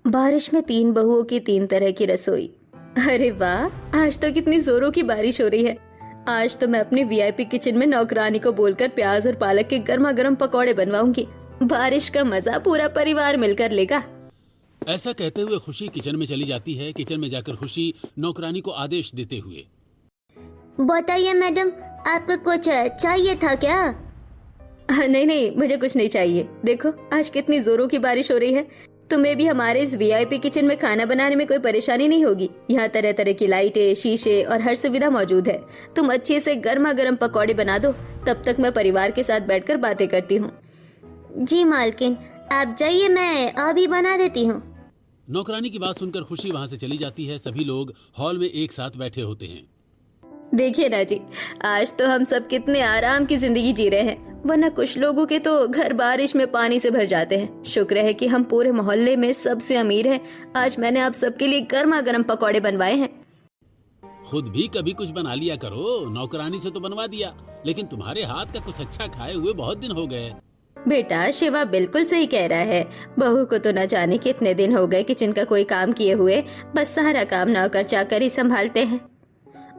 बारिश में 3 बहुओं की 3 तरह की रसोई। अरे वाह, आज तो कितनी जोरों की बारिश हो रही है। आज तो मैं अपनी वीआईपी किचन में नौकरानी को बोलकर प्याज और पालक के गर्मा गर्म पकौड़े बनवाऊंगी। बारिश का मजा पूरा परिवार मिलकर लेगा। ऐसा कहते हुए खुशी किचन में चली जाती है। किचन में जाकर खुशी नौकरानी को आदेश देते हुए, बताइए मैडम, आपको कुछ चाहिए था क्या? नहीं नहीं, मुझे कुछ नहीं चाहिए। देखो आज कितनी जोरों की बारिश हो रही है। तुम्हें भी हमारे इस वीआईपी किचन में खाना बनाने में कोई परेशानी नहीं होगी। यहाँ तरह तरह की लाइटें, शीशे और हर सुविधा मौजूद है। तुम अच्छे से गर्मा गर्म पकौड़े बना दो, तब तक मैं परिवार के साथ बैठकर बातें करती हूँ। जी मालकिन, आप जाइए, मैं अभी बना देती हूँ। नौकरानी की बात सुनकर खुशी वहां से चली जाती है। सभी लोग हॉल में एक साथ बैठे होते हैं। देखिए ना जी, आज तो हम सब कितने आराम की जिंदगी जी रहे हैं, वरना कुछ लोगों के तो घर बारिश में पानी से भर जाते हैं। शुक्र है कि हम पूरे मोहल्ले में सबसे अमीर हैं। आज मैंने आप सबके लिए गर्मा गर्म पकौड़े बनवाए हैं। खुद भी कभी कुछ बना लिया करो। नौकरानी से तो बनवा दिया, लेकिन तुम्हारे हाथ का कुछ अच्छा खाए हुए बहुत दिन हो गए। बेटा, शिवा बिल्कुल सही कह रहा है। बहू को तो न जाने कितने दिन हो गए किचन का कोई काम किए हुए। बस सारा काम नौकर चाकर ही संभालते हैं।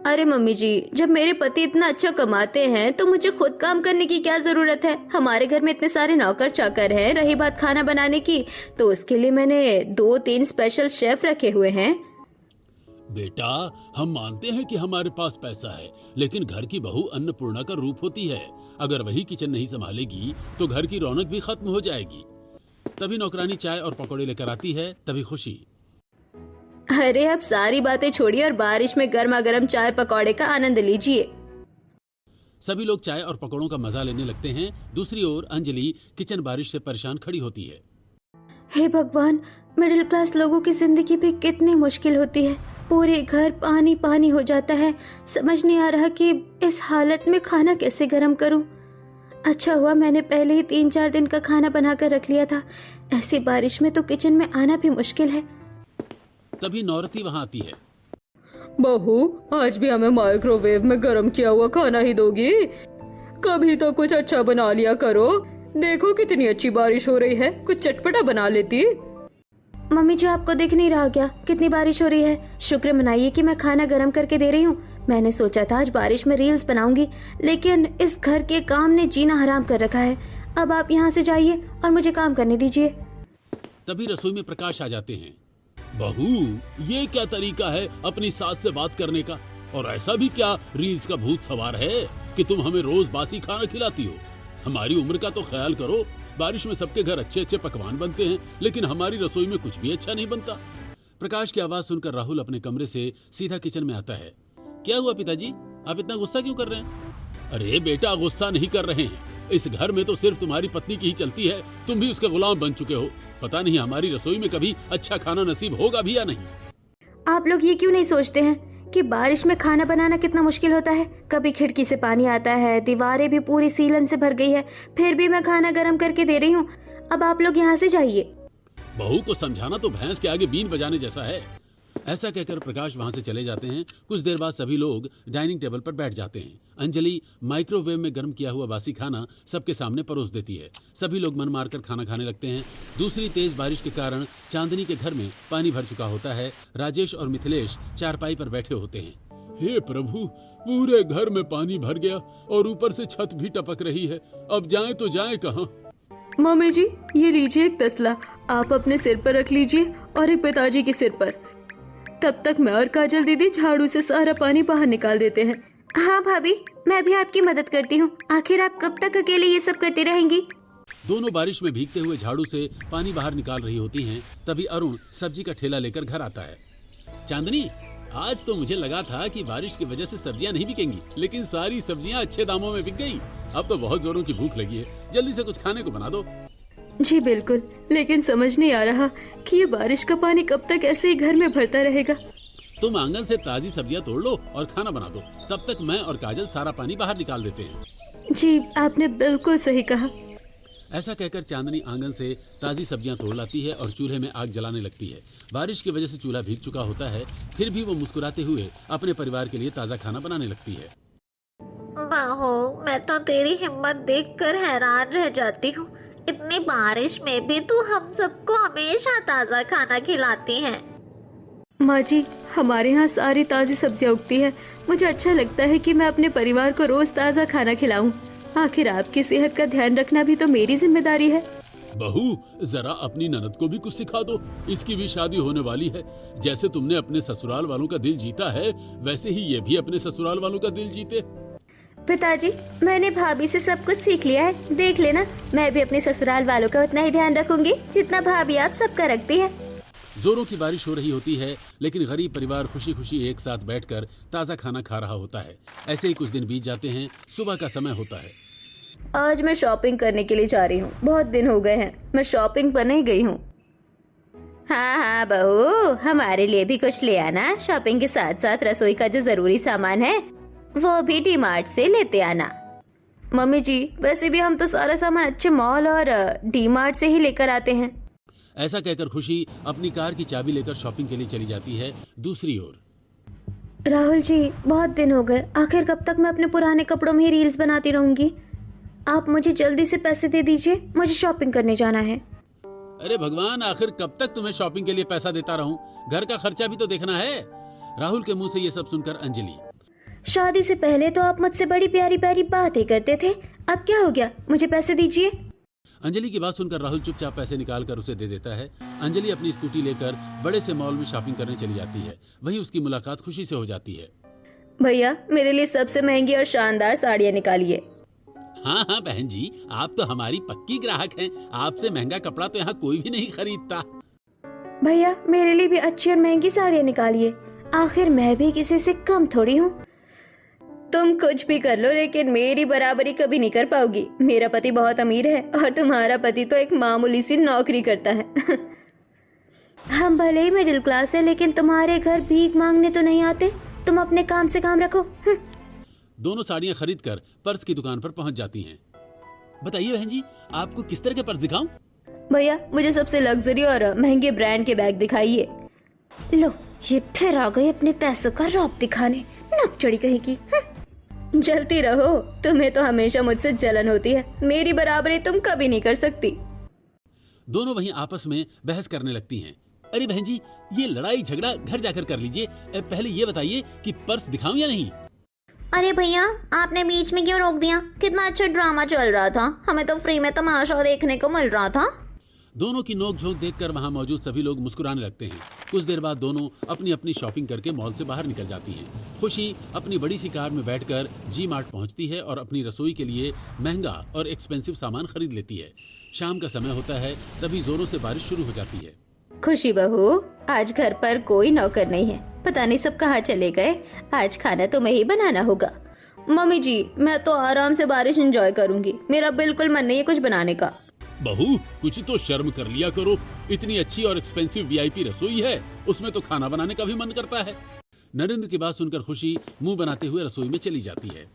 अरे मम्मी जी, जब मेरे पति इतना अच्छा कमाते हैं तो मुझे खुद काम करने की क्या जरूरत है। हमारे घर में इतने सारे नौकर चाकर हैं। रही बात खाना बनाने की, तो उसके लिए मैंने 2-3 स्पेशल शेफ रखे हुए हैं। बेटा, हम मानते हैं कि हमारे पास पैसा है, लेकिन घर की बहू अन्नपूर्णा का रूप होती है। अगर वही किचन नहीं संभालेगी तो घर की रौनक भी खत्म हो जाएगी। तभी नौकरानी चाय और पकौड़े लेकर आती है। तभी खुशी, अरे अब सारी बातें छोड़िए और बारिश में गर्मा गर्म चाय पकौड़े का आनंद लीजिए। सभी लोग चाय और पकौड़ों का मजा लेने लगते हैं। दूसरी ओर अंजलि किचन बारिश से परेशान खड़ी होती है। हे भगवान, मिडिल क्लास लोगों की जिंदगी भी कितनी मुश्किल होती है। पूरे घर पानी पानी हो जाता है। समझ नहीं आ रहा कि इस हालत में खाना कैसे गर्म करूं। अच्छा हुआ मैंने पहले ही 3-4 दिन का खाना बनाकर रख लिया था। ऐसी बारिश में तो किचन में आना भी मुश्किल है। तभी नौरती वहां आती है। बहू, आज भी हमें माइक्रोवेव में गर्म किया हुआ खाना ही दोगी? कभी तो कुछ अच्छा बना लिया करो। देखो कितनी अच्छी बारिश हो रही है, कुछ चटपटा बना लेती। मम्मी जी, आपको दिख नहीं रहा क्या कितनी बारिश हो रही है? शुक्र मनाइए कि मैं खाना गर्म करके दे रही हूँ। मैंने सोचा था आज बारिश में रील्स बनाऊंगी, लेकिन इस घर के काम ने जीना हराम कर रखा है। अब आप यहाँ से जाइए और मुझे काम करने दीजिए। तभी रसोई में प्रकाश आ जाते हैं। बहू, ये क्या तरीका है अपनी सास से बात करने का? और ऐसा भी क्या रील्स का भूत सवार है कि तुम हमें रोज बासी खाना खिलाती हो? हमारी उम्र का तो ख्याल करो। बारिश में सबके घर अच्छे अच्छे पकवान बनते हैं, लेकिन हमारी रसोई में कुछ भी अच्छा नहीं बनता। प्रकाश की आवाज सुनकर राहुल अपने कमरे से सीधा किचन में आता है। क्या हुआ पिताजी, आप इतना गुस्सा क्यों कर रहे हैं? अरे बेटा, गुस्सा नहीं कर रहे हैं। इस घर में तो सिर्फ तुम्हारी पत्नी की ही चलती है। तुम भी उसके गुलाम बन चुके हो। पता नहीं हमारी रसोई में कभी अच्छा खाना नसीब होगा भी या नहीं। आप लोग ये क्यों नहीं सोचते हैं कि बारिश में खाना बनाना कितना मुश्किल होता है? कभी खिड़की से पानी आता है, दीवारें भी पूरी सीलन से भर गई है, फिर भी मैं खाना गर्म करके दे रही हूँ। अब आप लोग यहाँ से जाइए। बहू को समझाना तो भैंस के आगे बीन बजाने जैसा है। ऐसा कहकर प्रकाश वहां से चले जाते हैं। कुछ देर बाद सभी लोग डाइनिंग टेबल पर बैठ जाते हैं। अंजलि माइक्रोवेव में गर्म किया हुआ बासी खाना सबके सामने परोस देती है। सभी लोग मन मारकर खाना खाने लगते हैं। दूसरी तेज बारिश के कारण चांदनी के घर में पानी भर चुका होता है। राजेश और मिथिलेश चारपाई पर बैठे होते हैं। हे प्रभु, पूरे घर में पानी भर गया और ऊपर से छत भी टपक रही है। अब जाएं तो जाएं कहां? मम्मी जी, ये लीजिए एक तसला, आप अपने सिर पर रख लीजिए और एक पिताजी के सिर पर। तब तक मैं और काजल दीदी झाड़ू से सारा पानी बाहर निकाल देते हैं। हाँ भाभी, मैं भी आपकी मदद करती हूँ। आखिर आप कब तक अकेले ये सब करती रहेंगी? दोनों बारिश में भीगते हुए झाड़ू से पानी बाहर निकाल रही होती हैं। तभी अरुण सब्जी का ठेला लेकर घर आता है। चांदनी, आज तो मुझे लगा था कि बारिश की वजह से सब्जियां नहीं बिकेंगी, लेकिन सारी सब्जियां अच्छे दामों में बिक गई। अब तो बहुत जोरों की भूख लगी है। जल्दी से कुछ खाने को बना दो। जी बिल्कुल, लेकिन समझ नहीं आ रहा कि ये बारिश का पानी कब तक ऐसे ही घर में भरता रहेगा। तुम आंगन से ताजी सब्जियां तोड़ लो और खाना बना दो। तब तक मैं और काजल सारा पानी बाहर निकाल देते हैं। जी, आपने बिल्कुल सही कहा। ऐसा कहकर चांदनी आंगन से ताजी सब्जियां तोड़ लाती है और चूल्हे में आग जलाने लगती है। बारिश की वजह से चूल्हा भीग चुका होता है, फिर भी वो मुस्कुराते हुए अपने परिवार के लिए ताजा खाना बनाने लगती है। बहू, मैं तो तेरी हिम्मत देखकर हैरान रह जाती हूँ। इतनी बारिश में भी तू हम सबको हमेशा ताज़ा खाना खिलाती है। माँ जी, हमारे यहाँ सारी ताज़ी सब्जियाँ उगती है। मुझे अच्छा लगता है कि मैं अपने परिवार को रोज ताज़ा खाना खिलाऊं। आखिर आपकी सेहत का ध्यान रखना भी तो मेरी जिम्मेदारी है। बहू, जरा अपनी ननद को भी कुछ सिखा दो। इसकी भी शादी होने वाली है। जैसे तुमने अपने ससुराल वालों का दिल जीता है, वैसे ही ये भी अपने ससुराल वालों का दिल जीते। पिताजी, मैंने भाभी से सब कुछ सीख लिया है। देख लेना, मैं भी अपने ससुराल वालों का उतना ही ध्यान रखूंगी जितना भाभी आप सबका रखती है। जोरों की बारिश हो रही होती है, लेकिन गरीब परिवार खुशी खुशी एक साथ बैठकर ताज़ा खाना खा रहा होता है। ऐसे ही कुछ दिन बीत जाते हैं। सुबह का समय होता है। आज मैं शॉपिंग करने के लिए जा रही हूँ। बहुत दिन हो गए हैं मैं शॉपिंग पर नहीं गई हूँ। हाँ हाँ बहू, हमारे लिए भी कुछ ले आना। शॉपिंग के साथ साथ रसोई का जो जरूरी सामान है वो भी डी-मार्ट से लेते आना। मम्मी जी, वैसे भी हम तो सारा सामान अच्छे मॉल और डी-मार्ट से ही लेकर आते हैं। ऐसा कहकर खुशी अपनी कार की चाबी लेकर शॉपिंग के लिए चली जाती है। दूसरी ओर राहुल जी, बहुत दिन हो गए। आखिर कब तक मैं अपने पुराने कपड़ों में ही रील्स बनाती रहूंगी? आप मुझे जल्दी से पैसे दे दीजिए, मुझे शॉपिंग करने जाना है। अरे भगवान, आखिर कब तक तुम्हें शॉपिंग के लिए पैसा देता रहूं? घर का खर्चा भी तो देखना है। राहुल के मुंह से ये सब सुनकर अंजलि, शादी से पहले तो आप मुझसे बड़ी प्यारी प्यारी बातें करते थे, अब क्या हो गया? मुझे पैसे दीजिए। अंजलि की बात सुनकर राहुल चुपचाप पैसे निकालकर उसे दे देता है। अंजलि अपनी स्कूटी लेकर बड़े से मॉल में शॉपिंग करने चली जाती है। वहीं उसकी मुलाकात खुशी से हो जाती है। भैया, मेरे लिए सबसे महंगी और शानदार साड़ियाँ निकालिए। हाँ हाँ बहन जी, आप तो हमारी पक्की ग्राहक हैं। आपसे महंगा कपड़ा तो यहाँ कोई भी नहीं खरीदता। भैया, मेरे लिए भी अच्छी और महंगी साड़ियाँ निकालिए। आखिर मैं भी किसी से कम थोड़ी हूँ। तुम कुछ भी कर लो, लेकिन मेरी बराबरी कभी नहीं कर पाओगी। मेरा पति बहुत अमीर है और तुम्हारा पति तो एक मामूली सी नौकरी करता है। हम भले ही मिडिल क्लास है, लेकिन तुम्हारे घर भीख मांगने तो नहीं आते। तुम अपने काम से काम रखो। दोनों साड़ियाँ खरीदकर पर्स की दुकान पर पहुँच जाती हैं। बताइए बहन जी, आपको किस तरह के पर्स दिखाऊं? भैया, मुझे सबसे लग्जरी और महंगे ब्रांड के बैग दिखाइए। लो, ये फिर आ गई अपने पैसों का रौब दिखाने, नकचड़ी कहीं की। जलती रहो, तुम्हें तो हमेशा मुझसे जलन होती है। मेरी बराबरी तुम कभी नहीं कर सकती। दोनों वहीं आपस में बहस करने लगती हैं। अरे बहन जी, ये लड़ाई झगड़ा घर जाकर कर लीजिए। पहले ये बताइए कि पर्स दिखाऊं या नहीं? अरे भैया, आपने बीच में क्यों रोक दिया? कितना अच्छा ड्रामा चल रहा था, हमें तो फ्री में तमाशा देखने को मिल रहा था। दोनों की नोकझोंक देखकर वहां मौजूद सभी लोग मुस्कुराने लगते हैं। कुछ देर बाद दोनों अपनी अपनी शॉपिंग करके मॉल से बाहर निकल जाती हैं। खुशी अपनी बड़ी सी कार में बैठकर जी-मार्ट पहुंचती है और अपनी रसोई के लिए महंगा और एक्सपेंसिव सामान खरीद लेती है। शाम का समय होता है, तभी जोरों से बारिश शुरू हो जाती है। खुशी बहू, आज घर पर कोई नौकर नहीं है। पता नहीं सब कहाँ चले गए। आज खाना तुम्हें ही बनाना होगा। मम्मी जी, मैं तो आराम से बारिश एंजॉय करूंगी। मेरा बिल्कुल मन नहीं है कुछ बनाने का। बहू, कुछ तो शर्म कर लिया करो। इतनी अच्छी और एक्सपेंसिव वीआईपी रसोई है, उसमें तो खाना बनाने का भी मन करता है। नरेंद्र की बात सुनकर खुशी मुंह बनाते हुए रसोई में चली जाती है।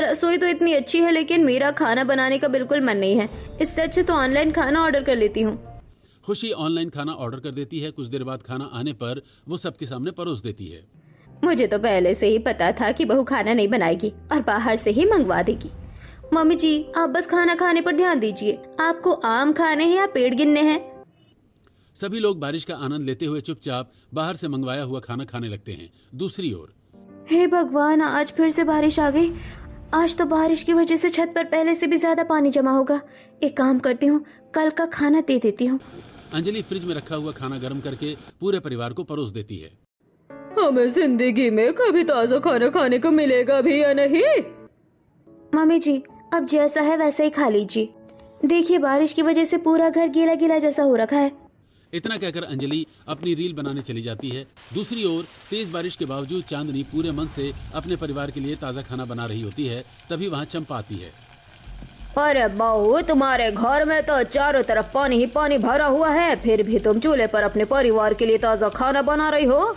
रसोई तो इतनी अच्छी है, लेकिन मेरा खाना बनाने का बिल्कुल मन नहीं है। इससे अच्छा तो ऑनलाइन खाना ऑर्डर कर लेती हूँ। खुशी ऑनलाइन खाना ऑर्डर कर देती है। कुछ देर बाद खाना आने पर वो सबके सामने परोस देती है। मुझे तो पहले से ही पता था कि बहू खाना नहीं बनाएगी और बाहर से ही मंगवा देगी। मम्मी जी, आप बस खाना खाने पर ध्यान दीजिए। आपको आम खाने हैं या पेड़ गिनने हैं? सभी लोग बारिश का आनंद लेते हुए चुपचाप बाहर से मंगवाया हुआ खाना खाने लगते हैं। दूसरी ओर, हे भगवान, आज फिर से बारिश आ गई। आज तो बारिश की वजह से छत पर पहले से भी ज्यादा पानी जमा होगा। एक काम करती हूँ, कल का खाना दे देती हूँ। अंजलि फ्रिज में रखा हुआ खाना गर्म करके पूरे परिवार को परोस देती है। हमें जिंदगी में कभी ताज़ा खाना खाने को मिलेगा भी या नहीं? मम्मी जी, अब जैसा है वैसा ही खा लीजिए। देखिए, बारिश की वजह से पूरा घर गीला गीला जैसा हो रखा है। इतना कहकर अंजलि अपनी रील बनाने चली जाती है। दूसरी ओर, तेज बारिश के बावजूद चांदनी पूरे मन से अपने परिवार के लिए ताज़ा खाना बना रही होती है। तभी वहाँ चंपा आती है। अरे बहू, तुम्हारे घर में तो चारों तरफ पानी ही पानी भरा हुआ है, फिर भी तुम चूल्हे पर अपने परिवार के लिए ताज़ा खाना बना रही हो।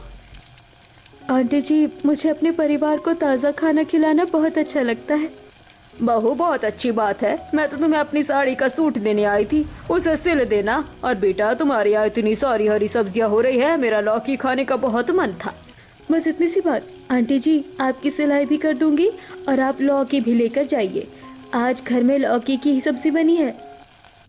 आंटी जी, मुझे अपने परिवार को ताज़ा खाना खिलाना बहुत अच्छा लगता है। बहू, बहुत अच्छी बात है। मैं तो तुम्हें अपनी साड़ी का सूट देने आई थी, उसे सिल देना। और बेटा, तुम्हारे यहाँ इतनी सारी हरी सब्जियां हो रही है, मेरा लौकी खाने का बहुत मन था। बस इतनी सी बात। आंटी जी, आपकी सिलाई भी कर दूंगी और आप लौकी भी लेकर जाइए। आज घर में लौकी की ही सब्जी बनी है।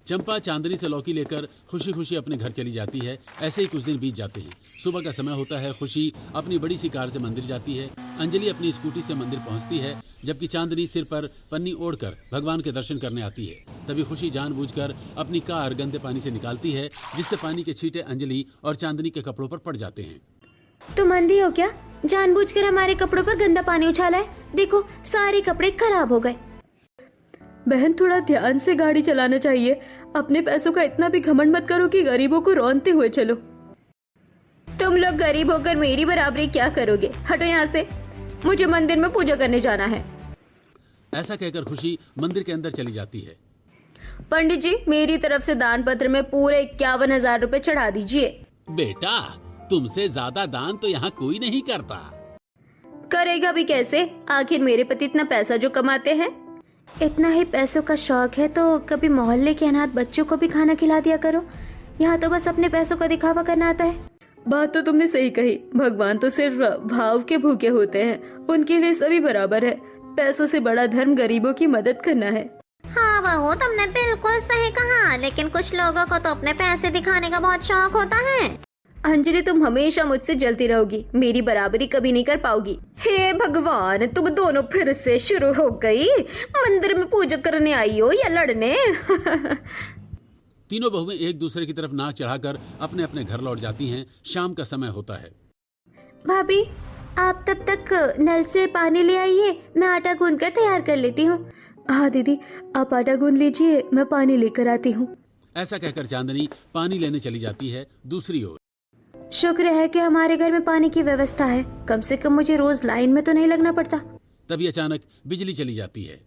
चंपा चांदनी से लौकी लेकर खुशी खुशी अपने घर चली जाती है। ऐसे ही कुछ दिन बीत जाते हैं। सुबह का समय होता है। खुशी अपनी बड़ी सी कार से मंदिर जाती है। अंजलि अपनी स्कूटी से मंदिर पहुंचती है, जबकि चांदनी सिर पर पन्नी ओढ़कर भगवान के दर्शन करने आती है। तभी खुशी जानबूझकर अपनी कार गंदे पानी से निकालती है, जिससे पानी के छींटे अंजलि और चांदनी के कपड़ों पर पड़ जाते हैं। तुम अंधी हो क्या? जानबूझकर हमारे कपड़ों पर गंदा पानी उछाला है। देखो सारे कपड़े खराब हो गए। बहन, थोड़ा ध्यान से गाड़ी चलाना चाहिए। अपने पैसों का इतना भी घमंड मत करो कि गरीबों को रौंदते हुए चलो। तुम लोग गरीब होकर मेरी बराबरी क्या करोगे? हटो यहाँ से, मुझे मंदिर में पूजा करने जाना है। ऐसा कहकर खुशी मंदिर के अंदर चली जाती है। पंडित जी, मेरी तरफ से दान पत्र में पूरे 51,000 रुपए चढ़ा दीजिए। बेटा, तुमसे ज्यादा दान तो यहाँ कोई नहीं करता। करेगा भी कैसे? आखिर मेरे पति इतना पैसा जो कमाते हैं। इतना ही पैसों का शौक है तो कभी मोहल्ले के अनाथ बच्चों को भी खाना खिला दिया करो। यहाँ तो बस अपने पैसों का दिखावा करना आता है। बात तो तुमने सही कही। भगवान तो सिर्फ भाव के भूखे होते हैं। उनके लिए सभी बराबर है। पैसों से बड़ा धर्म गरीबों की मदद करना है। हाँ बहू, तुमने बिल्कुल सही कहा, लेकिन कुछ लोगों को तो अपने पैसे दिखाने का बहुत शौक होता है। अंजलि, तुम हमेशा मुझसे जलती रहोगी, मेरी बराबरी कभी नहीं कर पाओगी। हे भगवान, तुम दोनों फिर से शुरू हो गई। मंदिर में पूजा करने आई हो या लड़ने? तीनों बहुएं एक दूसरे की तरफ नाक चढ़ाकर अपने अपने घर लौट जाती हैं। शाम का समय होता है। भाभी, आप तब तक नल से पानी ले आइए, मैं आटा गूंद कर तैयार कर लेती हूँ। हाँ दीदी, आप आटा गूंद लीजिए, मैं पानी लेकर आती हूँ। ऐसा कहकर चांदनी पानी लेने चली जाती है। दूसरी ओर शुक्र है कि हमारे घर में पानी की व्यवस्था है। कम से कम मुझे रोज लाइन में तो नहीं लगना पड़ता। तभी अचानक बिजली चली जाती है।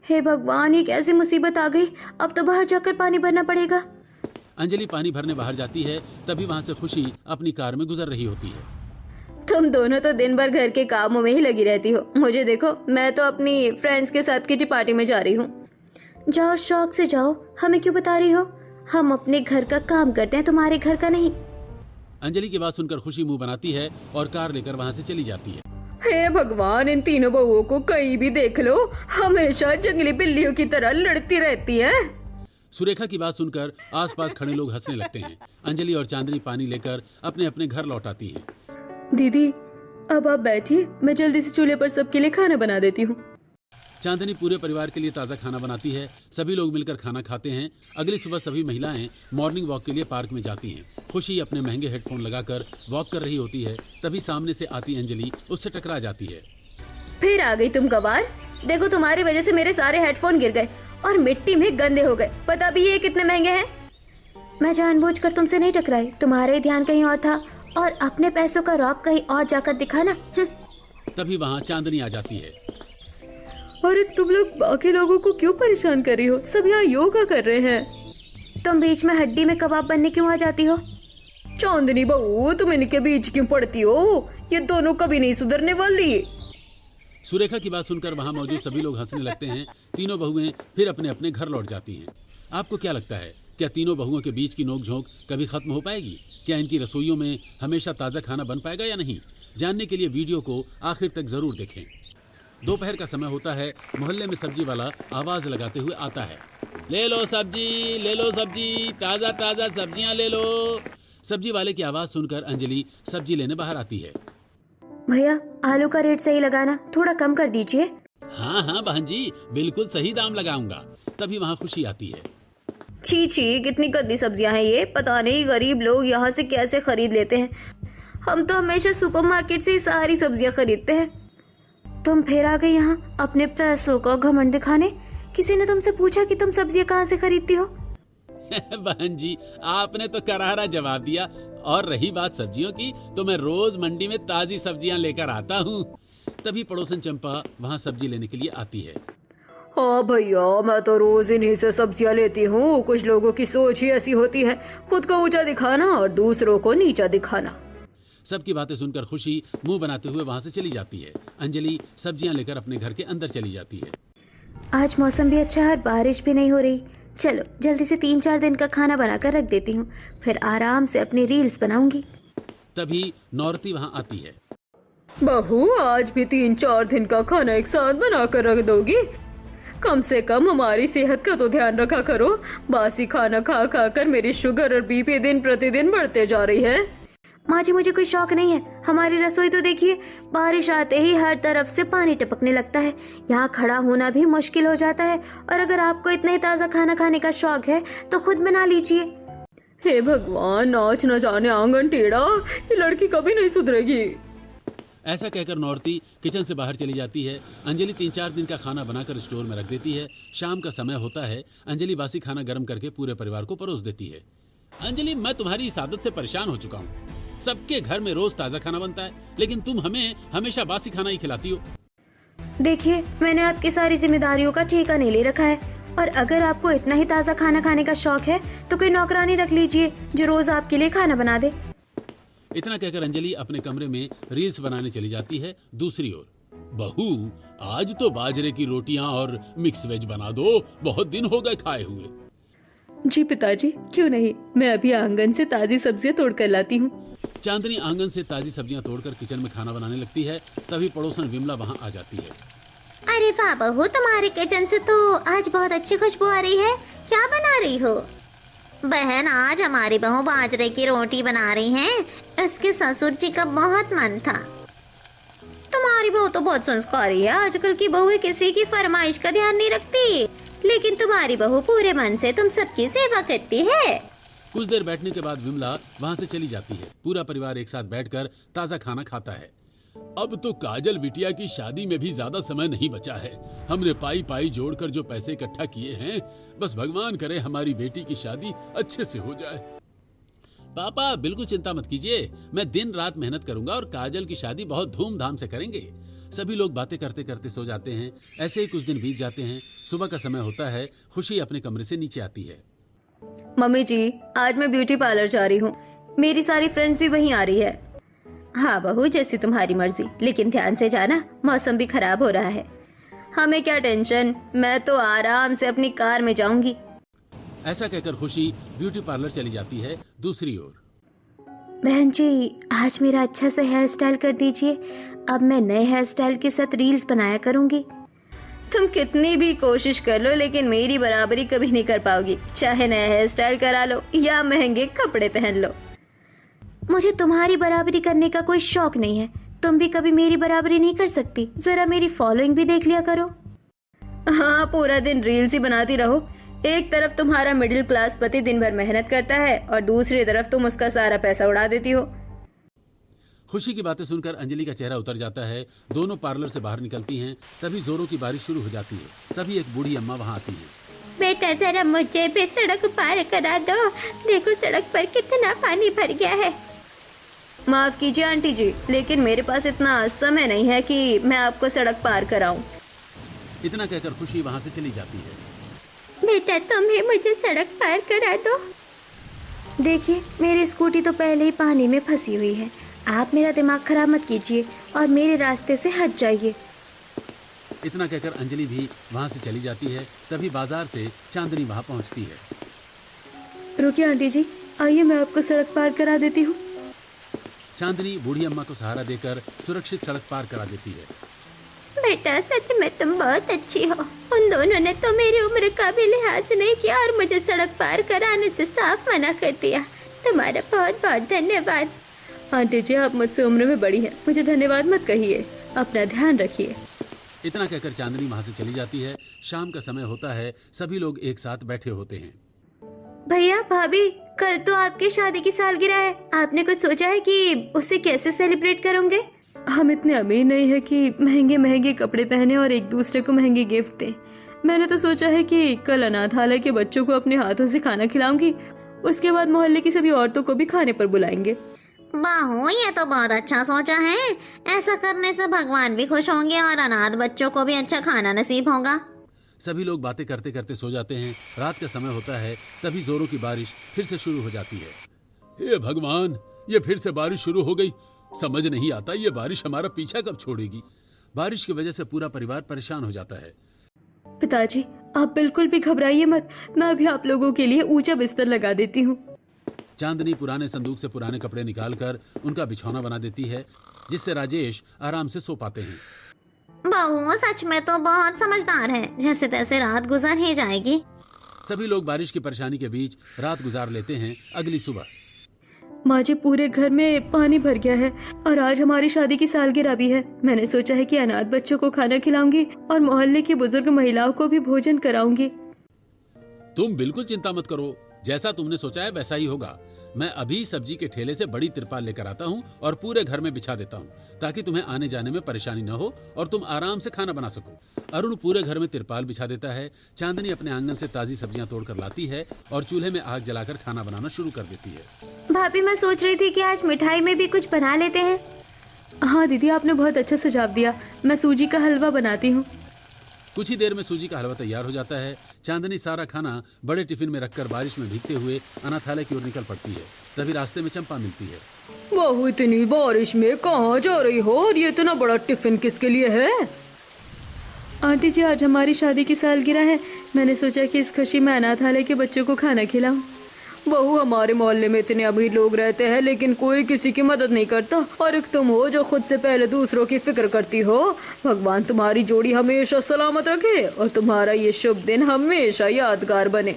हे भगवान, ये कैसी मुसीबत आ गई। अब तो बाहर जाकर पानी भरना पड़ेगा। अंजलि पानी भरने बाहर जाती है। तभी वहाँ से खुशी अपनी कार में गुजर रही होती है। तुम दोनों तो दिन भर घर के कामों में ही लगी रहती हो। मुझे देखो, मैं तो अपनी फ्रेंड्स के साथ किटी पार्टी में जा रही हूँ। जाओ, शौक से जाओ, हमें क्यों बता रही हो? हम अपने घर का काम करते हैं, तुम्हारे घर का नहीं। अंजलि की बात सुनकर खुशी मुंह बनाती है और कार लेकर वहाँ से चली जाती है। हे भगवान, इन तीनों बहुओं को कहीं भी देख लो, हमेशा जंगली बिल्लियों की तरह लड़ती रहती है। सुरेखा की बात सुनकर आसपास खड़े लोग हंसने लगते हैं। अंजलि और चांदनी पानी लेकर अपने अपने घर लौट आती हैं। दीदी, अब आप बैठिए, मैं जल्दी से चूल्हे पर सबके लिए खाना बना देती हूँ। चांदनी पूरे परिवार के लिए ताज़ा खाना बनाती है। सभी लोग मिलकर खाना खाते हैं। अगली सुबह सभी महिलाएं मॉर्निंग वॉक के लिए पार्क में जाती हैं। खुशी अपने महंगे हेडफोन लगाकर वॉक कर रही होती है। तभी सामने से आती अंजलि उससे टकरा जाती है। फिर आ गई तुम गवार। देखो, तुम्हारी वजह से मेरे सारे हेडफोन गिर गए और मिट्टी में गंदे हो गए। पता भी ये कितने महंगे हैं। मैं जानबूझकर तुमसे नहीं टकराई, तुम्हारा ध्यान कहीं और था और अपने पैसों का रौब कहीं और जाकर दिखाना। तभी वहाँ चांदनी आ जाती है। अरे तुम लोग बाकी लोगों को क्यों परेशान कर रही हो? सब यहाँ योगा कर रहे हैं। तुम बीच में हड्डी में कबाब बनने क्यों आ जाती हो? चांदनी बहू, तुम इनके बीच क्यों पड़ती हो? ये दोनों कभी नहीं सुधरने वाली। सुरेखा की बात सुनकर वहाँ मौजूद सभी लोग हंसने लगते हैं। तीनों बहुएं फिर अपने अपने घर लौट जाती हैं। आपको क्या लगता है, क्या तीनों बहुओं के बीच की नोकझोंक कभी खत्म हो पाएगी? क्या इनकी रसोइयों में हमेशा ताज़ा खाना बन पाएगा या नहीं? जानने के लिए वीडियो को आखिर तक जरूर देखें। दोपहर का समय होता है। मोहल्ले में सब्जी वाला आवाज लगाते हुए आता है। ले लो सब्जी, ले लो सब्जी, ताज़ा ताज़ा सब्जियां ले लो। सब्जी वाले की आवाज सुनकर अंजलि सब्जी लेने बाहर आती है। भैया, आलू का रेट सही लगाना, थोड़ा कम कर दीजिए। हाँ हाँ बहन जी, बिल्कुल सही दाम लगाऊंगा। तभी वहाँ खुशी आती है। छी छी, कितनी गंदी सब्जियां हैं ये। पता नहीं गरीब लोग यहाँ से कैसे खरीद लेते हैं। हम तो हमेशा सुपरमार्केट से ही सारी सब्जियां खरीदते हैं। तुम फिर आ गई यहाँ अपने पैसों का घमंड दिखाने। किसी ने तुमसे पूछा कि तुम सब्जियां कहाँ से खरीदती हो? बहन जी, आपने तो करारा जवाब दिया। और रही बात सब्जियों की, तो मैं रोज मंडी में ताजी सब्जियां लेकर आता हूँ। तभी पड़ोसन चंपा वहाँ सब्जी लेने के लिए आती है। हाँ भैया, मैं तो रोज इन्हीं से सब्जियां लेती हूँ। कुछ लोगों की सोच ही ऐसी होती है, खुद को ऊंचा दिखाना और दूसरों को नीचा दिखाना। सबकी बातें सुनकर खुशी मुंह बनाते हुए वहाँ से चली जाती है। अंजलि सब्जियां लेकर अपने घर के अंदर चली जाती है। आज मौसम भी अच्छा है और बारिश भी नहीं हो रही। चलो जल्दी से 3-4 दिन का खाना बनाकर रख देती हूँ, फिर आराम से अपनी रील्स बनाऊंगी। तभी नौरती वहाँ आती है। बहू, आज भी 3-4 दिन का खाना एक साथ बनाकर रख दोगी? कम से कम हमारी सेहत का तो ध्यान रखा करो। बासी खाना खा खा कर मेरी शुगर और बीपी दिन प्रतिदिन बढ़ते जा रही है। माँ जी, मुझे कोई शौक नहीं है। हमारी रसोई तो देखिए, बारिश आते ही हर तरफ से पानी टपकने लगता है। यहाँ खड़ा होना भी मुश्किल हो जाता है। और अगर आपको इतना ही ताज़ा खाना खाने का शौक है तो खुद बना लीजिए। हे भगवान, आज न जाने आंगन टेढ़ा, ये लड़की कभी नहीं सुधरेगी। ऐसा कहकर नौरती किचन से बाहर चली जाती है। अंजलि 3-4 दिन का खाना बनाकर स्टोर में रख देती है। शाम का समय होता है। अंजलि बासी खाना गर्म करके पूरे परिवार को परोस देती है। अंजलि, मैं तुम्हारी इस आदत से परेशान हो चुका हूँ। सबके घर में रोज ताजा खाना बनता है, लेकिन तुम हमें हमेशा बासी खाना ही खिलाती हो। देखिए, मैंने आपकी सारी जिम्मेदारियों का ठेका नहीं ले रखा है। और अगर आपको इतना ही ताज़ा खाना खाने का शौक है तो कोई नौकरानी रख लीजिए जो रोज आपके लिए खाना बना दे। इतना कहकर अंजलि अपने कमरे में रील्स बनाने चली जाती है। दूसरी ओर, बहू, आज तो बाजरे की रोटियां और मिक्स वेज बना दो, बहुत दिन हो गए खाए हुए। जी पिताजी, क्यों नहीं, मैं अभी आंगन से ताजी सब्जियां तोड़ कर लाती हूँ। चांदनी आंगन से ताजी सब्जियां तोड़कर किचन में खाना बनाने लगती है। तभी पड़ोसन विमला वहां आ जाती है। अरे वाह बहू, तुम्हारे किचन से तो आज बहुत अच्छी खुशबू आ रही है। क्या बना रही हो? बहन, आज हमारी बहू बाजरे की रोटी बना रही हैं। उसके ससुर जी का बहुत मन था। तुम्हारी बहू तो बहुत संस्कारी है। आजकल की बहू किसी की फरमाइश का ध्यान नहीं रखती, लेकिन तुम्हारी बहू पूरे मन से तुम सबकी सेवा करती है। कुछ देर बैठने के बाद विमला वहां से चली जाती है। पूरा परिवार एक साथ बैठकर ताजा खाना खाता है। अब तो काजल बिटिया की शादी में भी ज्यादा समय नहीं बचा है। हमने पाई पाई जोड़कर जो पैसे इकट्ठा किए हैं, बस भगवान करे हमारी बेटी की शादी अच्छे से हो जाए। पापा, बिल्कुल चिंता मत कीजिए, मैं दिन रात मेहनत करूंगा और काजल की शादी बहुत धूमधाम से करेंगे। सभी लोग बातें करते करते सो जाते हैं। ऐसे ही कुछ दिन बीत जाते हैं। सुबह का समय होता है। खुशी अपने कमरे से नीचे आती है। मम्मी जी, आज मैं ब्यूटी पार्लर जा रही हूँ। मेरी सारी फ्रेंड्स भी वहीं आ रही है। हाँ बहू, जैसी तुम्हारी मर्जी, लेकिन ध्यान से जाना, मौसम भी खराब हो रहा है। हमें क्या टेंशन, मैं तो आराम से अपनी कार में जाऊंगी। ऐसा कहकर खुशी ब्यूटी पार्लर चली जाती है। दूसरी ओर, बहन जी, आज मेरा अच्छा सा हेयर स्टाइल कर दीजिए। अब मैं नए हेयर स्टाइल के साथ रील्स बनाया करूंगी। तुम कितनी भी कोशिश कर लो, लेकिन मेरी बराबरी कभी नहीं कर पाओगी। चाहे नया हेयर स्टाइल करा लो या महंगे कपड़े पहन लो। मुझे तुम्हारी बराबरी करने का कोई शौक नहीं है। तुम भी कभी मेरी बराबरी नहीं कर सकती। जरा मेरी फॉलोइंग भी देख लिया करो। हाँ, पूरा दिन रील्स ही बनाती रहो। एक तरफ तुम्हारा मिडिल क्लास पति दिन भर मेहनत करता है और दूसरी तरफ तुम उसका सारा पैसा उड़ा देती हो। खुशी की बातें सुनकर अंजलि का चेहरा उतर जाता है। दोनों पार्लर से बाहर निकलती हैं। तभी जोरों की बारिश शुरू हो जाती है। तभी एक बूढ़ी अम्मा वहां आती है। बेटा, जरा मुझे भी सड़क पार करा दो। देखो सड़क पर कितना पानी भर गया है। माफ कीजिए आंटी जी, लेकिन मेरे पास इतना समय नहीं है कि मैं आपको सड़क पार कराऊं। इतना कहकर खुशी वहां से चली जाती है। बेटा, तुम ही मुझे सड़क पार करा दो। देखिए, मेरी स्कूटी तो पहले ही पानी में फंसी हुई है। आप मेरा दिमाग खराब मत कीजिए और मेरे रास्ते से हट जाइए। इतना कहकर अंजलि भी वहां से चली जाती है। तभी बाजार से चांदनी वहां पहुंचती है। रुकिए आंटी जी, आइए मैं आपको सड़क पार करा देती हूँ। चांदनी बूढ़ी अम्मा को सहारा देकर सुरक्षित सड़क पार करा देती है। बेटा, सच में तुम बहुत अच्छी हो। उन दोनों ने तो मेरी उम्र का भी लिहाज नहीं किया और मुझे सड़क पार कराने से साफ मना कर दिया। तुम्हारा बहुत बहुत धन्यवाद। आंटी जी, आप मुझसे उम्र में बड़ी हैं, मुझे धन्यवाद मत कहिए। अपना ध्यान रखिए। इतना कहकर चांदनी वहां से चली जाती है। शाम का समय होता है। सभी लोग एक साथ बैठे होते हैं। भैया, भाभी, कल तो आपकी शादी की सालगिरह है। आपने कुछ सोचा है कि उसे कैसे सेलिब्रेट करोगे? हम इतने अमीर नहीं है कि महंगे महंगे कपड़े पहने और एक दूसरे को महंगे गिफ्ट दें। मैंने तो सोचा है कि कल अनाथालय के बच्चों को अपने हाथों से खाना खिलाऊंगी। उसके बाद मोहल्ले की सभी औरतों को भी खाने पर बुलाएंगे। बाहू, ये तो बहुत अच्छा सोचा है। ऐसा करने से भगवान भी खुश होंगे और अनाथ बच्चों को भी अच्छा खाना नसीब होगा। सभी लोग बातें करते करते सो जाते हैं। रात का समय होता है। तभी जोरों की बारिश फिर से शुरू हो जाती है। हे भगवान, ये फिर से बारिश शुरू हो गई। समझ नहीं आता ये बारिश हमारा पीछा कब छोड़ेगी। बारिश की वजह से पूरा परिवार परेशान हो जाता है। पिताजी, आप बिल्कुल भी घबराइए मत। मैं अभी आप लोगों के लिए ऊंचा बिस्तर लगा देती हूँ। चांदनी पुराने संदूक से पुराने कपड़े निकालकर उनका बिछौना बना देती है, जिससे राजेश आराम से सो पाते हैं। बहू सच में तो बहुत समझदार है, जैसे तैसे रात गुजर ही जाएगी। सभी लोग बारिश की परेशानी के बीच रात गुजार लेते हैं। अगली सुबह माँ जी, पूरे घर में पानी भर गया है और आज हमारी शादी की सालगिरह भी है। मैंने सोचा है कि अनाथ बच्चों को खाना खिलाऊंगी और मोहल्ले की बुजुर्ग महिलाओं को भी भोजन कराऊंगी। तुम बिल्कुल चिंता मत करो, जैसा तुमने सोचा है वैसा ही होगा। मैं अभी सब्जी के ठेले से बड़ी तिरपाल लेकर आता हूँ और पूरे घर में बिछा देता हूँ, ताकि तुम्हें आने जाने में परेशानी न हो और तुम आराम से खाना बना सको। अरुण पूरे घर में तिरपाल बिछा देता है। चांदनी अपने आंगन से ताजी सब्जियां तोड़कर लाती है और चूल्हे में आग जलाकर खाना बनाना शुरू कर देती है। भाभी, मैं सोच रही थी कि आज मिठाई में भी कुछ बना लेते हैं। हाँ दीदी, आपने बहुत अच्छा सुझाव दिया। मैं सूजी का हलवा बनाती हूँ। कुछ ही देर में सूजी का हलवा तैयार हो जाता है। चांदनी सारा खाना बड़े टिफिन में रखकर बारिश में भीगते हुए अनाथालय की ओर निकल पड़ती है। तभी रास्ते में चंपा मिलती है। बहू, इतनी बारिश में कहाँ जा रही हो और ये इतना बड़ा टिफिन किसके लिए है? आंटी जी, आज हमारी शादी की सालगिरह है। मैंने सोचा कि इस खुशी में अनाथालय के बच्चों को खाना खिलाऊं। बहू, हमारे मोहल्ले में इतने अमीर लोग रहते हैं लेकिन कोई किसी की मदद नहीं करता, और एक तुम हो जो खुद से पहले दूसरों की फिक्र करती हो। भगवान तुम्हारी जोड़ी हमेशा सलामत रखे और तुम्हारा ये शुभ दिन हमेशा यादगार बने।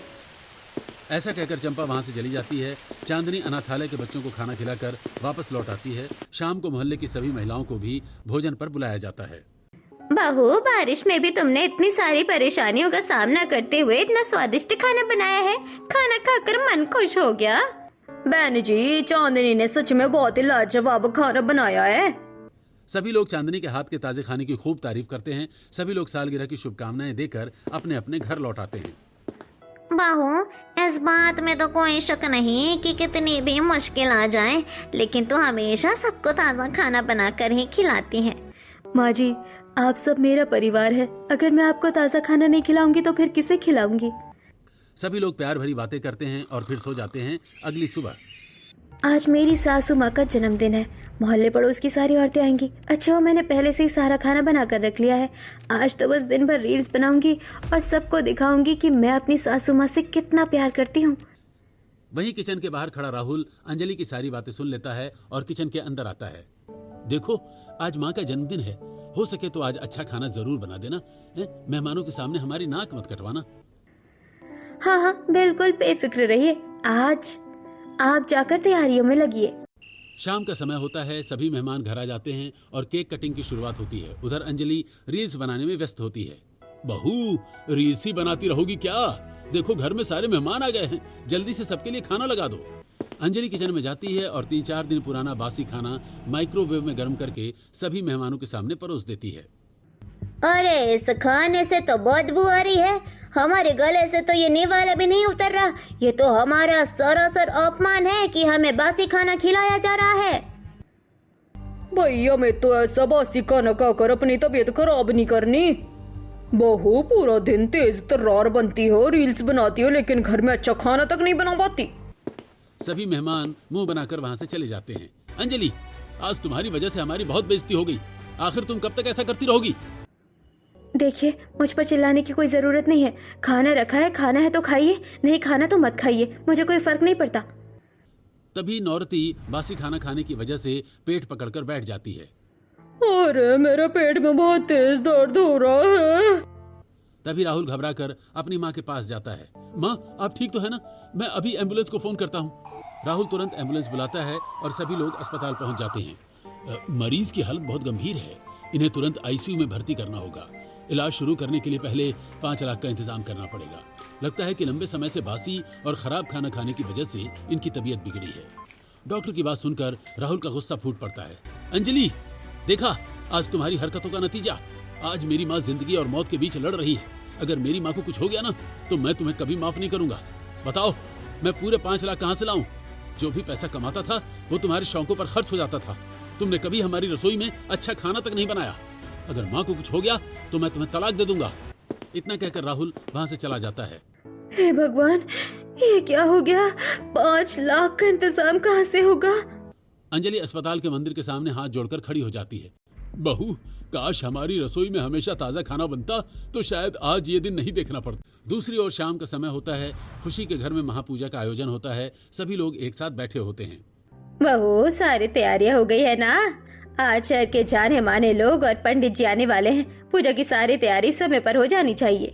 ऐसा कहकर चंपा वहाँ से चली जाती है। चांदनी अनाथालय के बच्चों को खाना खिलाकर वापस लौट आती है। शाम को मोहल्ले की सभी महिलाओं को भी भोजन पर बुलाया जाता है। बहू, बारिश में भी तुमने इतनी सारी परेशानियों का सामना करते हुए इतना स्वादिष्ट खाना बनाया है। खाना खाकर मन खुश हो गया। बहन जी, चांदनी ने सच में बहुत ही लाजवाब खाना बनाया है। सभी लोग चांदनी के हाथ के ताजे खाने की खूब तारीफ करते हैं। सभी लोग सालगिरह की शुभकामनाएं देकर अपने अपने घर लौट आते हैं। बहू, इस बात में तो कोई शक नहीं कि कितनी भी मुश्किल आ जाए, लेकिन तू हमेशा सबको ताज़ा खाना बनाकर ही खिलाती है। माँ जी, आप सब मेरा परिवार है। अगर मैं आपको ताज़ा खाना नहीं खिलाऊंगी तो फिर किसे खिलाऊंगी? सभी लोग प्यार भरी बातें करते हैं और फिर सो जाते हैं। अगली सुबह आज मेरी सासू माँ का जन्मदिन है। मोहल्ले पड़ोस की सारी औरतें आएंगी। अच्छा हो मैंने पहले से ही सारा खाना बना कर रख लिया है। आज तो बस दिन भर रील्स बनाऊंगी और सबको दिखाऊंगी कि मैं अपनी सासू माँ से कितना प्यार करती हूँ। वहीं किचन के बाहर खड़ा राहुल अंजलि की सारी बातें सुन लेता है और किचन के अंदर आता है। देखो, आज माँ का जन्मदिन है, हो सके तो आज अच्छा खाना जरूर बना देना। मेहमानों के सामने हमारी नाक मत कटवाना। हाँ हाँ, बिल्कुल बेफिक्र रहिए। आज आप जाकर तैयारियों में लगिए। शाम का समय होता है। सभी मेहमान घर आ जाते हैं और केक कटिंग की शुरुआत होती है। उधर अंजलि रील्स बनाने में व्यस्त होती है। बहू, रील्स ही बनाती रहोगी क्या? देखो, घर में सारे मेहमान आ गए हैं, जल्दी से सबके लिए खाना लगा दो। अंजलि किचन में जाती है और 3-4 दिन पुराना बासी खाना माइक्रोवेव में गर्म करके सभी मेहमानों के सामने परोस देती है। अरे, इस खाने से तो बदबू आ रही है। हमारे गले से तो ये निवाला भी नहीं उतर रहा। ये तो हमारा सरासर अपमान है कि हमें बासी खाना खिलाया जा रहा है। भैया, मैं तो ऐसा बासी खाना खाकर अपनी तबीयत खराब नहीं करनी। बहू, पूरा दिन तेज तर्रार बनती हो, रील्स बनाती हो, लेकिन घर में अच्छा खाना तक नहीं बना पाती। सभी मेहमान मुंह बनाकर वहां से चले जाते हैं। अंजलि, आज तुम्हारी वजह से हमारी बहुत बेइज्जती हो गई। आखिर तुम कब तक ऐसा करती रहोगी? देखिए, मुझ पर चिल्लाने की कोई जरूरत नहीं है। खाना रखा है, खाना है तो खाइए, नहीं खाना तो मत खाइए, मुझे कोई फर्क नहीं पड़ता। तभी नौरती बासी खाना खाने की वजह से पेट पकड़कर बैठ जाती है। अरे, मेरे पेट में बहुत तेज दर्द हो रहा है। तभी राहुल घबराकर अपनी माँ के पास जाता है। माँ, आप ठीक तो है ना? मैं अभी एम्बुलेंस को फोन करता हूँ। राहुल तुरंत एम्बुलेंस बुलाता है और सभी लोग अस्पताल पहुंच जाते हैं। मरीज की हालत बहुत गंभीर है, इन्हें तुरंत आईसीयू में भर्ती करना होगा। इलाज शुरू करने के लिए पहले 5 लाख का इंतजाम करना पड़ेगा। लगता है कि लंबे समय से बासी और खराब खाना खाने की वजह से इनकी तबीयत बिगड़ी है। डॉक्टर की बात सुनकर राहुल का गुस्सा फूट पड़ता है। अंजलि, देखा आज तुम्हारी हरकतों का नतीजा। आज मेरी माँ जिंदगी और मौत के बीच लड़ रही है। अगर मेरी माँ को कुछ हो गया ना तो मैं तुम्हें कभी माफ नहीं करूंगा। बताओ, मैं पूरे 5 लाख कहाँ से लाऊं? जो भी पैसा कमाता था वो तुम्हारे शौकों पर खर्च हो जाता था। तुमने कभी हमारी रसोई में अच्छा खाना तक नहीं बनाया। अगर माँ को कुछ हो गया तो मैं तुम्हें तलाक दे दूंगा। इतना कहकर राहुल वहाँ से चला जाता है। हे भगवान, ये क्या हो गया? 5 लाख का इंतजाम कहाँ से होगा? अंजलि अस्पताल के मंदिर के सामने हाथ जोड़कर खड़ी हो जाती है। बहू, काश हमारी रसोई में हमेशा ताजा खाना बनता तो शायद आज ये दिन नहीं देखना पड़ता। दूसरी ओर शाम का समय होता है। खुशी के घर में महापूजा का आयोजन होता है। सभी लोग एक साथ बैठे होते हैं। बहू, सारी तैयारियां हो गई है ना? आज शहर के जाने माने लोग और पंडित जी आने वाले हैं। पूजा की सारी तैयारी समय पर हो जानी चाहिए।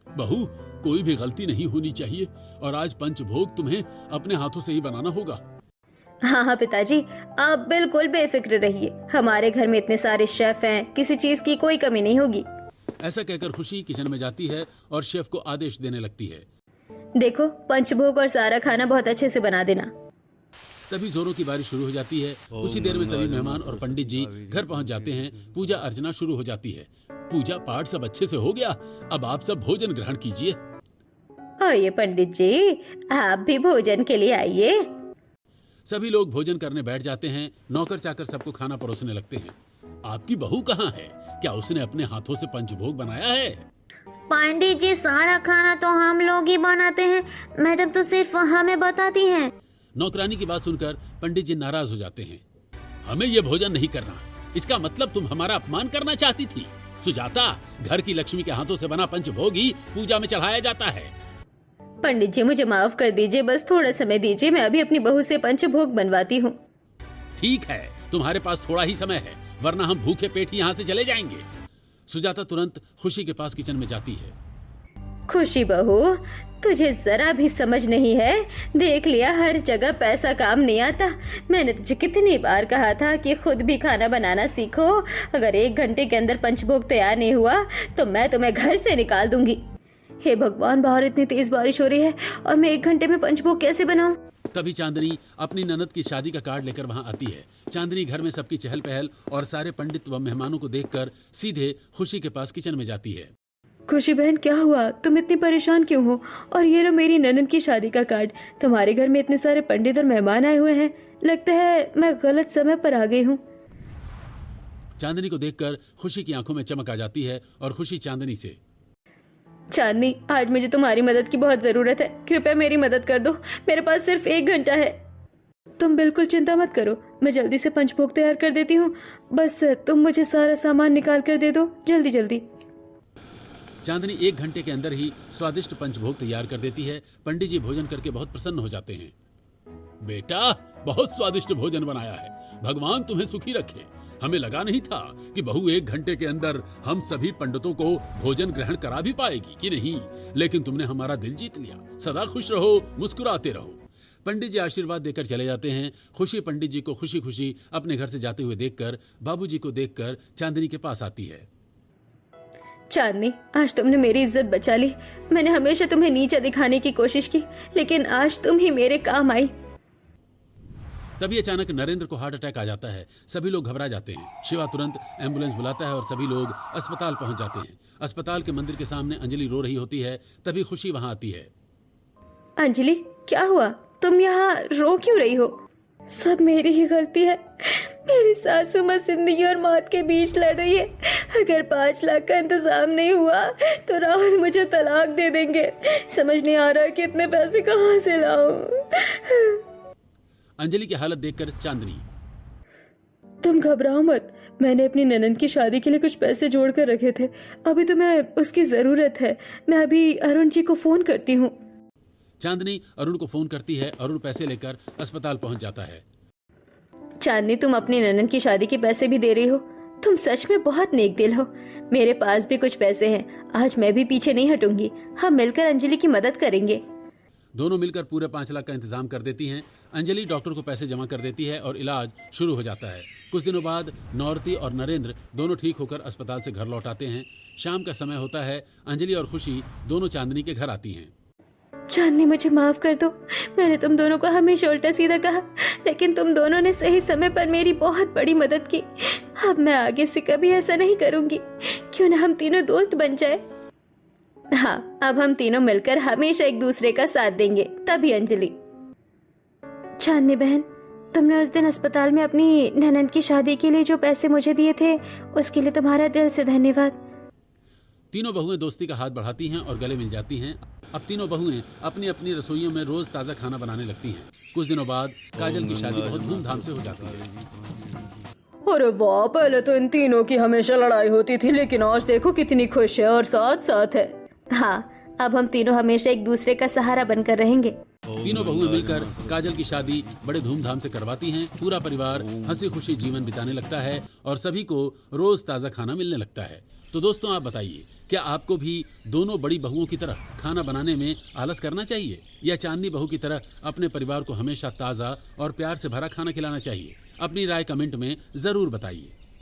बहू, कोई भी गलती नहीं होनी चाहिए और आज पंचभोग तुम्हें अपने हाथों से ही बनाना होगा। हाँ हाँ पिताजी, आप बिल्कुल बेफिक्र रहिए। हमारे घर में इतने सारे शेफ हैं, किसी चीज की कोई कमी नहीं होगी। ऐसा कहकर खुशी किचन में जाती है और शेफ को आदेश देने लगती है। देखो, पंचभोग और सारा खाना बहुत अच्छे से बना देना। तभी जोरों की बारिश शुरू हो जाती है। कुछ ही देर में सभी मेहमान और पंडित जी घर पहुंच जाते हैं। पूजा अर्चना शुरू हो जाती है। पूजा पाठ सब अच्छे से हो गया। अब आप सब भोजन ग्रहण कीजिए। आइए पंडित जी, आप भी भोजन के लिए आइए। सभी लोग भोजन करने बैठ जाते हैं। नौकर चाकर सबको खाना परोसने लगते हैं। आपकी बहू कहाँ है? क्या उसने अपने हाथों से पंचभोग बनाया है? पंडित जी, सारा खाना तो हम लोग ही बनाते हैं, मैडम तो सिर्फ हमें बताती हैं। नौकरानी की बात सुनकर पंडित जी नाराज हो जाते हैं। हमें ये भोजन नहीं करना। इसका मतलब तुम हमारा अपमान करना चाहती थी। सुजाता, घर की लक्ष्मी के हाथों से बना पंचभोग ही पूजा में चढ़ाया जाता है। पंडित जी, मुझे माफ कर दीजिए, बस थोड़ा समय दीजिए, मैं अभी अपनी बहू से पंचभोग बनवाती हूँ। ठीक है, तुम्हारे पास थोड़ा ही समय है, वरना हम भूखे पेट ही यहाँ से चले जाएंगे। सुजाता तुरंत खुशी के पास किचन में जाती है। खुशी बहू, तुझे जरा भी समझ नहीं है। देख लिया, हर जगह पैसा काम नहीं आता। मैंने तुझे कितनी बार कहा था कि खुद भी खाना बनाना सीखो। अगर 1 घंटे के अंदर पंचभोग तैयार नहीं हुआ तो मैं तुम्हें घर से निकाल दूंगी। हे भगवान, बाहर इतनी तेज बारिश हो रही है और मैं 1 घंटे में पंचभोग कैसे बनाऊं? तभी चांदनी अपनी ननद की शादी का कार्ड लेकर वहाँ आती है। चांदनी घर में सबकी चहल पहल और सारे पंडित व मेहमानों को देखकर सीधे खुशी के पास किचन में जाती है। खुशी बहन, क्या हुआ? तुम इतनी परेशान क्यों हो? और ये लो मेरी ननद की शादी का कार्ड। तुम्हारे घर में इतने सारे पंडित और मेहमान आए हुए हैं, लगता है मैं गलत समय पर आ गई हूँ। चांदनी को देखकर खुशी की आंखों में चमक आ जाती है और खुशी चांदनी से, चांदनी, आज मुझे तुम्हारी मदद की बहुत जरूरत है। कृपया मेरी मदद कर दो। मेरे पास सिर्फ 1 घंटा है। तुम बिल्कुल चिंता मत करो, मैं जल्दी से पंचभोग तैयार कर देती हूँ। बस तुम मुझे सारा सामान निकाल कर दे दो, जल्दी जल्दी। चांदनी 1 घंटे के अंदर ही स्वादिष्ट पंचभोग तैयार कर देती है। पंडित जी भोजन करके बहुत प्रसन्न हो जाते हैं। बेटा, बहुत स्वादिष्ट भोजन बनाया है। भगवान तुम्हें सुखी रखे। हमें लगा नहीं था कि बहू 1 घंटे के अंदर हम सभी पंडितों को भोजन ग्रहण करा भी पाएगी कि नहीं, लेकिन तुमने हमारा दिल जीत लिया। सदा खुश रहो, मुस्कुराते रहो। पंडित जी आशीर्वाद देकर चले जाते हैं। खुशी पंडित जी को खुशी खुशी अपने घर से जाते हुए देखकर, बाबूजी को देखकर चांदनी के पास आती है। चांदनी, आज तुमने मेरी इज्जत बचा ली। मैंने हमेशा तुम्हें नीचा दिखाने की कोशिश की, लेकिन आज तुम ही मेरे काम आई। तभी अचानक नरेंद्र को हार्ट अटैक आ जाता है। सभी लोग घबरा जाते हैं। शिवा तुरंत एम्बुलेंस बुलाता है और सभी लोग अस्पताल पहुंच जाते हैं। अस्पताल के मंदिर के सामने अंजलि रो रही होती है। तभी खुशी वहां आती है। अंजलि, क्या हुआ? तुम यहाँ रो क्यों रही हो? सब मेरी ही गलती है। मेरी सासू माँ जिंदगी और मौत के बीच लड़ रही है। अगर 5 लाख का इंतजाम नहीं हुआ तो राहुल मुझे तलाक दे देंगे। समझ नहीं आ रहा कि इतने पैसे कहाँ से लाऊं। अंजलि की हालत देखकर चांदनी, तुम घबराओ मत, मैंने अपनी ननद की शादी के लिए कुछ पैसे जोड़ कर रखे थे। अभी तुम्हें उसकी जरूरत है। मैं अभी अरुण जी को फोन करती हूँ। चांदनी अरुण को फोन करती है। अरुण पैसे लेकर अस्पताल पहुंच जाता है। चांदनी, तुम अपनी ननद की शादी के पैसे भी दे रही हो। तुम सच में बहुत नेक दिल हो। मेरे पास भी कुछ पैसे हैं। आज मैं भी पीछे नहीं हटूंगी। हम मिलकर अंजलि की मदद करेंगे। दोनों मिलकर पूरे 5 लाख का इंतजाम कर देती हैं। अंजलि डॉक्टर को पैसे जमा कर देती है और इलाज शुरू हो जाता है। कुछ दिनों बाद नौरती और नरेंद्र दोनों ठीक होकर अस्पताल से घर लौट आते हैं। शाम का समय होता है। अंजलि और खुशी दोनों चांदनी के घर आती हैं। चांदनी, मुझे माफ कर दो। मैंने तुम दोनों को हमेशा उल्टा सीधा कहा, लेकिन तुम दोनों ने सही समय पर मेरी बहुत बड़ी मदद की। अब मैं आगे से कभी ऐसा नहीं करूंगी। क्यों ना हम तीनों दोस्त बन जाए। हाँ, अब हम तीनों मिलकर हमेशा एक दूसरे का साथ देंगे। तभी अंजलि, चांदनी बहन, तुमने उस दिन अस्पताल में अपनी ननद की शादी के लिए जो पैसे मुझे दिए थे, उसके लिए तुम्हारा दिल से धन्यवाद। तीनों बहुएं दोस्ती का हाथ बढ़ाती हैं और गले मिल जाती हैं। अब तीनों बहुएं अपनी अपनी रसोइयों में रोज ताज़ा खाना बनाने लगती हैं। कुछ दिनों बाद काजल की शादी बहुत धूमधाम से हो जाती है। अरे वाह, पहले तो इन तीनों की हमेशा लड़ाई होती थी, लेकिन आज देखो कितनी खुश है और साथ साथ है। हाँ, अब हम तीनों हमेशा एक दूसरे का सहारा बनकर रहेंगे। तीनों बहुएं मिलकर काजल की शादी बड़े धूमधाम से करवाती हैं। पूरा परिवार हंसी खुशी जीवन बिताने लगता है और सभी को रोज ताज़ा खाना मिलने लगता है। तो दोस्तों आप बताइए, क्या आपको भी दोनों बड़ी बहुओं की तरह खाना बनाने में आलस करना चाहिए या चांदनी बहू की तरह अपने परिवार को हमेशा ताज़ा और प्यार से भरा खाना खिलाना चाहिए? अपनी राय कमेंट में जरूर बताइए।